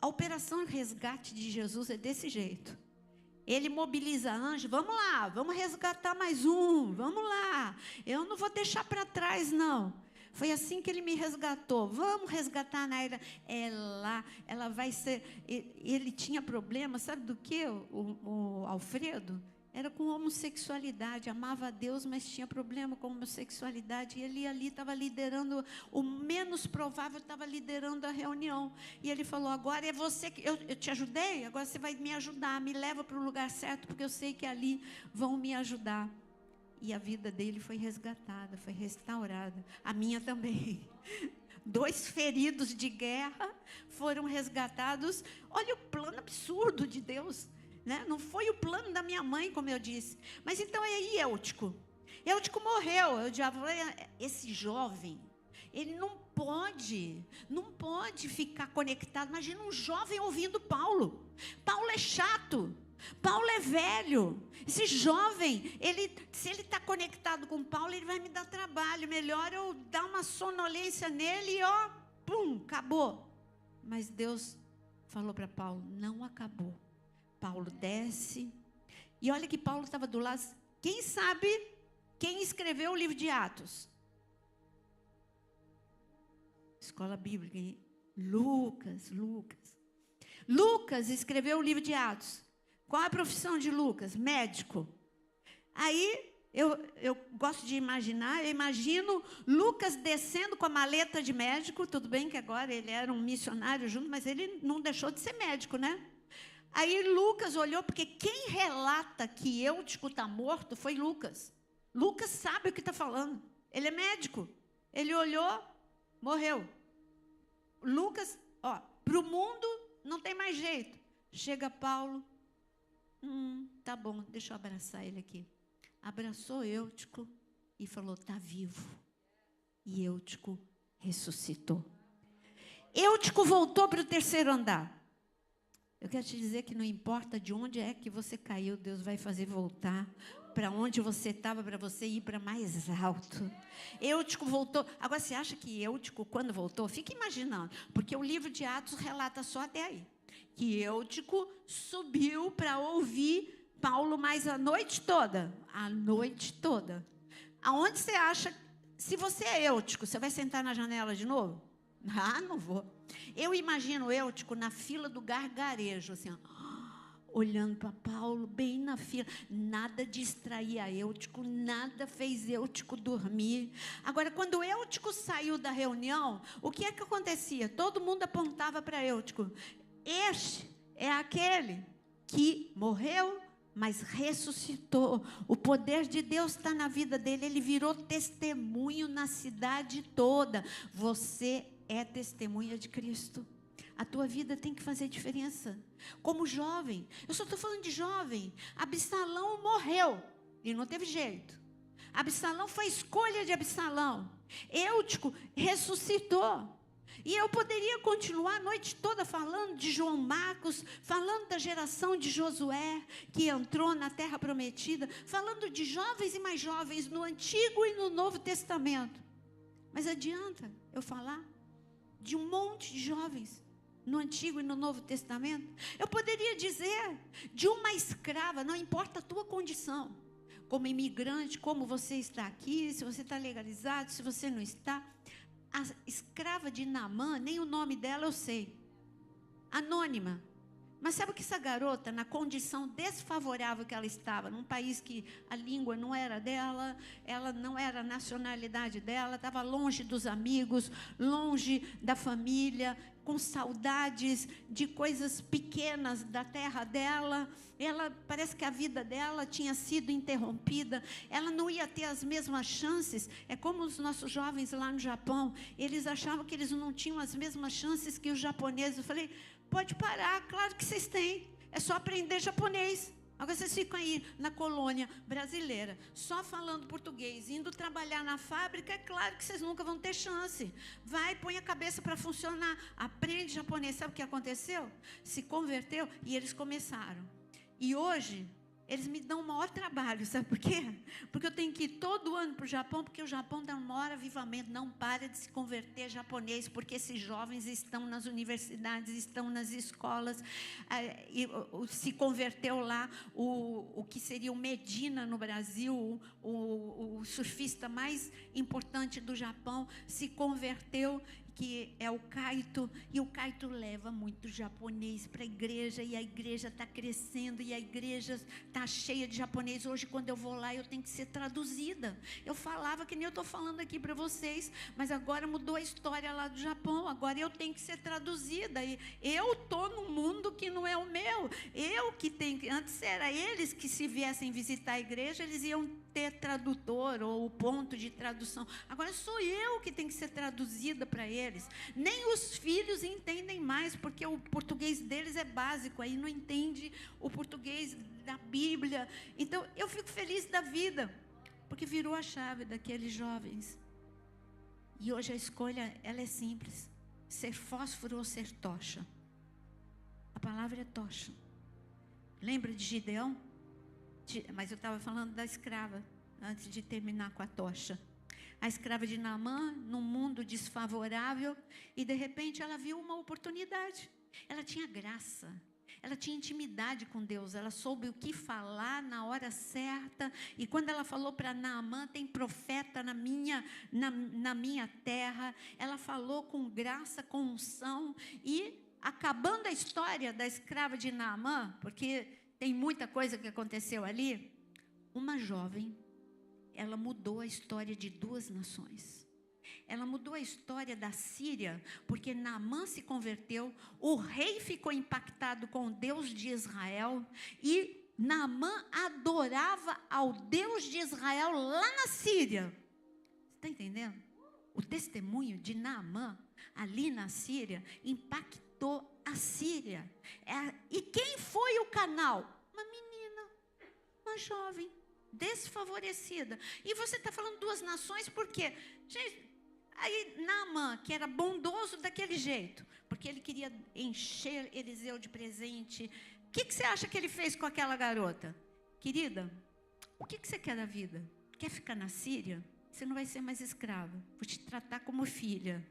A operação resgate de Jesus é desse jeito. Ele mobiliza anjos, vamos lá, vamos resgatar mais um, vamos lá. Eu não vou deixar para trás, não. Foi assim que ele me resgatou. Vamos resgatar a Naira. Ela vai ser... Ele tinha problema, sabe do que, o Alfredo? Era com homossexualidade, amava a Deus, mas tinha problema com homossexualidade. E ele ali estava liderando, o menos provável estava liderando a reunião. E ele falou, agora é você que... Eu te ajudei, agora você vai me ajudar, me leva para o lugar certo, porque eu sei que ali vão me ajudar. E a vida dele foi resgatada, foi restaurada. A minha também. 2 feridos de guerra foram resgatados. Olha o plano absurdo de Deus. Né? Não foi o plano da minha mãe, como eu disse. Mas então é aí Eutico. Eutico morreu. Eu já falei, esse jovem, ele não pode ficar conectado. Imagina um jovem ouvindo Paulo. Paulo é chato. Paulo é velho. Esse jovem, se ele está conectado com Paulo, ele vai me dar trabalho. Melhor eu dar uma sonolência nele e ó, pum, acabou. Mas Deus falou para Paulo, não acabou. Paulo desce, e olha que Paulo estava do lado. Quem sabe quem escreveu o livro de Atos? Escola Bíblica. Lucas escreveu o livro de Atos. Qual a profissão de Lucas? Médico. Aí eu gosto de imaginar, eu imagino Lucas descendo com a maleta de médico. Tudo bem que agora ele era um missionário junto, mas ele não deixou de ser médico, né? Aí Lucas olhou, porque quem relata que Eutico está morto foi Lucas. Lucas sabe o que está falando. Ele é médico. Ele olhou, morreu. Lucas, para o mundo não tem mais jeito. Chega Paulo, tá bom, deixa eu abraçar ele aqui. Abraçou Eutico e falou, está vivo. E Eutico ressuscitou. Eutico voltou para o 3º andar. Eu quero te dizer que não importa de onde é que você caiu, Deus vai fazer voltar para onde você estava, para você ir para mais alto. Eutico voltou. Agora, você acha que Eutico, quando voltou, fica imaginando, porque o livro de Atos relata só até aí, que Eutico subiu para ouvir Paulo mais a noite toda. A noite toda. Aonde você acha, se você é Eutico, você vai sentar na janela de novo? Ah, não vou. Eu imagino Eutico na fila do gargarejo, assim, olhando para Paulo, bem na fila. Nada distraía Eutico, nada fez Eutico dormir. Agora, quando Eutico saiu da reunião, o que é que acontecia? Todo mundo apontava para Eutico. Este é aquele que morreu, mas ressuscitou. O poder de Deus está na vida dele. Ele virou testemunho na cidade toda. Você é testemunha de Cristo. A tua vida tem que fazer diferença. Como jovem, eu só estou falando de jovem. Absalão morreu e não teve jeito. Absalão foi a escolha de Absalão. Eutico ressuscitou. E eu poderia continuar a noite toda falando de João Marcos, falando da geração de Josué, que entrou na terra prometida, falando de jovens e mais jovens no Antigo e no Novo Testamento. Mas adianta eu falar de um monte de jovens no Antigo e no Novo Testamento? Eu poderia dizer de uma escrava, não importa a tua condição, como imigrante, como você está aqui, se você está legalizado, se você não está. A escrava de Naamã, nem o nome dela eu sei, anônima. Mas sabe que essa garota, na condição desfavorável que ela estava, num país que a língua não era dela, ela não era a nacionalidade dela, estava longe dos amigos, longe da família, com saudades de coisas pequenas da terra dela. Ela, parece que a vida dela tinha sido interrompida, ela não ia ter as mesmas chances. É como os nossos jovens lá no Japão, eles achavam que eles não tinham as mesmas chances que os japoneses. Eu falei, pode parar, claro que vocês têm, é só aprender japonês. Agora vocês ficam aí na colônia brasileira, só falando português, indo trabalhar na fábrica, é claro que vocês nunca vão ter chance. Vai, põe a cabeça para funcionar, aprende japonês. Sabe o que aconteceu? Se converteu e eles começaram. E hoje, eles me dão o maior trabalho, sabe por quê? Porque eu tenho que ir todo ano para o Japão, porque o Japão dá um maior avivamento, não para de se converter japonês, porque esses jovens estão nas universidades, estão nas escolas, se converteu lá o que seria o Medina no Brasil, o surfista mais importante do Japão, se converteu, que é o Kaito, e o Kaito leva muito japonês para a igreja, e a igreja está crescendo, e a igreja está cheia de japonês. Hoje, quando eu vou lá, eu tenho que ser traduzida. Eu falava que nem eu estou falando aqui para vocês, mas agora mudou a história lá do Japão, agora eu tenho que ser traduzida, e eu estou num mundo que não é o meu, eu que tenho que, antes era eles que se viessem visitar a igreja, eles iam ter tradutor, ou o ponto de tradução, agora sou eu que tenho que ser traduzida para eles. Nem os filhos entendem mais, porque o português deles é básico, aí não entende o português da Bíblia. Então eu fico feliz da vida, porque virou a chave daqueles jovens. E hoje a escolha, ela é simples: ser fósforo ou ser tocha. A palavra é tocha. Lembra de Gideão? Mas eu estava falando da escrava, antes de terminar com a tocha. A escrava de Naamã, num mundo desfavorável, e de repente ela viu uma oportunidade. Ela tinha graça, ela tinha intimidade com Deus, ela soube o que falar na hora certa. E quando ela falou para Naamã, tem profeta na minha terra, ela falou com graça, com unção. E acabando a história da escrava de Naamã, porque tem muita coisa que aconteceu ali, uma jovem, ela mudou a história de 2 nações. Ela mudou a história da Síria, porque Naamã se converteu, o rei ficou impactado com o Deus de Israel, e Naamã adorava ao Deus de Israel lá na Síria. Você está entendendo? O testemunho de Naamã, ali na Síria, impactou a Síria. E quem foi o canal? Uma menina, uma jovem, desfavorecida. E você está falando 2 nações, por quê? Gente, aí Naamã, que era bondoso daquele jeito, porque ele queria encher Eliseu de presente. O que você acha que ele fez com aquela garota? Querida, o que você quer da vida? Quer ficar na Síria? Você não vai ser mais escrava, vou te tratar como filha.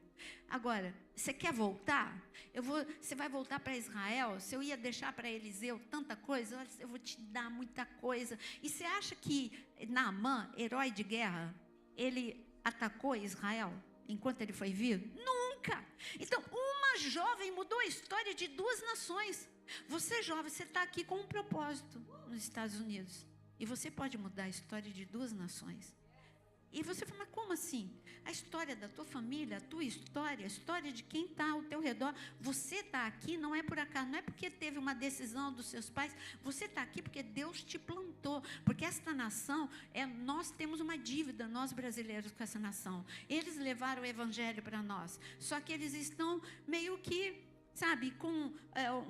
Agora, você quer voltar? Você vai voltar para Israel? Se eu ia deixar para Eliseu tanta coisa, olha, eu vou te dar muita coisa. E você acha que Naamã, herói de guerra, ele atacou Israel enquanto ele foi vivo? Nunca! Então, uma jovem mudou a história de 2 nações. Você, jovem, você está aqui com um propósito nos Estados Unidos. E você pode mudar a história de 2 nações. E você fala, mas como assim? A história da tua família, a tua história, a história de quem está ao teu redor, você está aqui não é por acaso, não é porque teve uma decisão dos seus pais, você está aqui porque Deus te plantou, porque esta nação, nós temos uma dívida, nós brasileiros, com essa nação. Eles levaram o evangelho para nós, só que eles estão meio que, sabe, com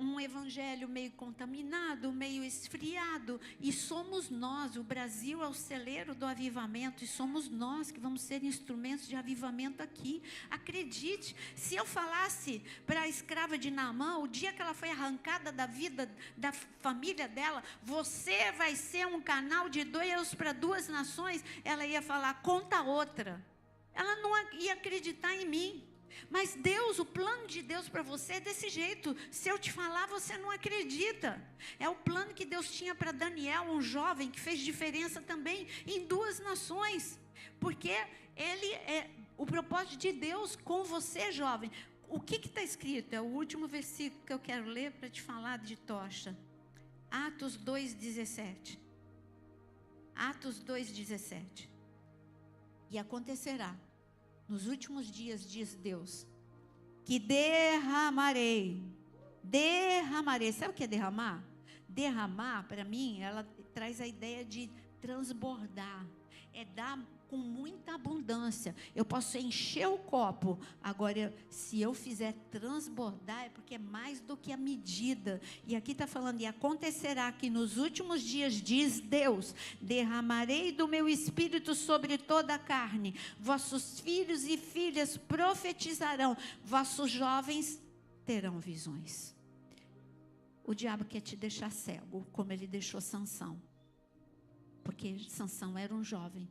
um evangelho meio contaminado, meio esfriado, e somos nós, o Brasil é o celeiro do avivamento, e somos nós que vamos ser instrumentos de avivamento aqui. Acredite, se eu falasse para a escrava de Naamã, o dia que ela foi arrancada da vida, da família dela, você vai ser um canal de Deus para 2 nações, ela ia falar, conta outra, ela não ia acreditar em mim. Mas Deus, o plano de Deus para você é desse jeito. Se eu te falar, você não acredita. É o plano que Deus tinha para Daniel, um jovem que fez diferença também em 2 nações. Porque ele é o propósito de Deus com você, jovem. O que está escrito? É o último versículo que eu quero ler para te falar de tocha. Atos 2,17. Atos 2,17. E acontecerá nos últimos dias, diz Deus, que derramarei. Sabe o que é derramar? Derramar, para mim, ela traz a ideia de transbordar. É dar com muita abundância. Eu posso encher o copo. Agora, se eu fizer transbordar, é porque é mais do que a medida. E aqui está falando, e acontecerá que nos últimos dias, diz Deus, derramarei do meu espírito sobre toda a carne. Vossos filhos e filhas profetizarão. Vossos jovens terão visões. O diabo quer te deixar cego, como ele deixou Sansão. Porque Sansão era um jovem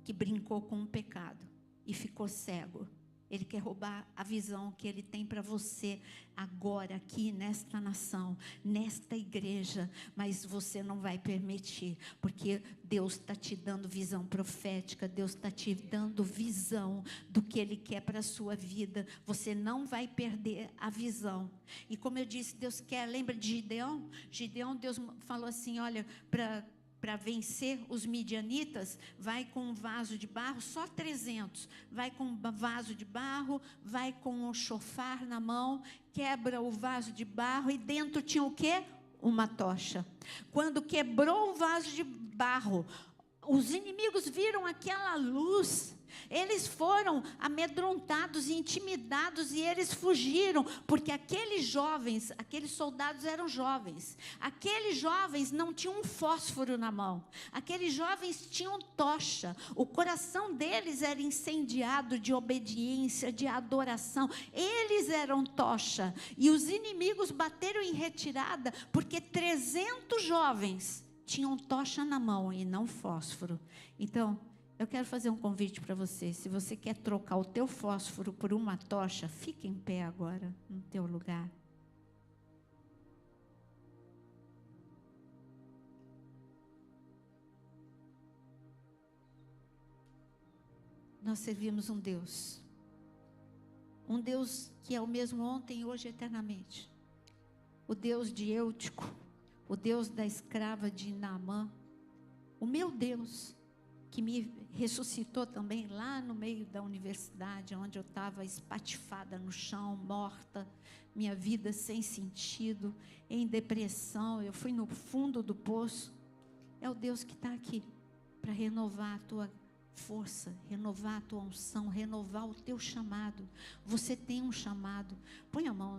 que brincou com o pecado e ficou cego. Ele quer roubar a visão que ele tem para você agora, aqui nesta nação, nesta igreja, mas você não vai permitir, porque Deus está te dando visão profética, Deus está te dando visão do que Ele quer para a sua vida. Você não vai perder a visão. E como eu disse, Deus quer, lembra de Gideão? Gideão, Deus falou assim, olha, para vencer os midianitas, vai com um vaso de barro, só 300, vai com um vaso de barro, vai com um chofar na mão, quebra o vaso de barro, e dentro tinha o quê? Uma tocha. Quando quebrou o vaso de barro, os inimigos viram aquela luz, eles foram amedrontados e intimidados, e eles fugiram, porque aqueles jovens, aqueles soldados eram jovens, aqueles jovens não tinham um fósforo na mão, aqueles jovens tinham tocha, o coração deles era incendiado de obediência, de adoração, eles eram tocha, e os inimigos bateram em retirada, porque 300 jovens tinham tocha na mão e não fósforo. Então, eu quero fazer um convite para você. Se você quer trocar o teu fósforo por uma tocha, fique em pé agora, no teu lugar. Nós servimos um Deus que é o mesmo ontem, hoje e eternamente. O Deus de Eutico, o Deus da escrava de Naamã, o meu Deus, que me ressuscitou também lá no meio da universidade, onde eu estava espatifada no chão, morta, minha vida sem sentido, em depressão, eu fui no fundo do poço. É o Deus que está aqui para renovar a tua força, renovar a tua unção, renovar o teu chamado. Você tem um chamado. Põe a mão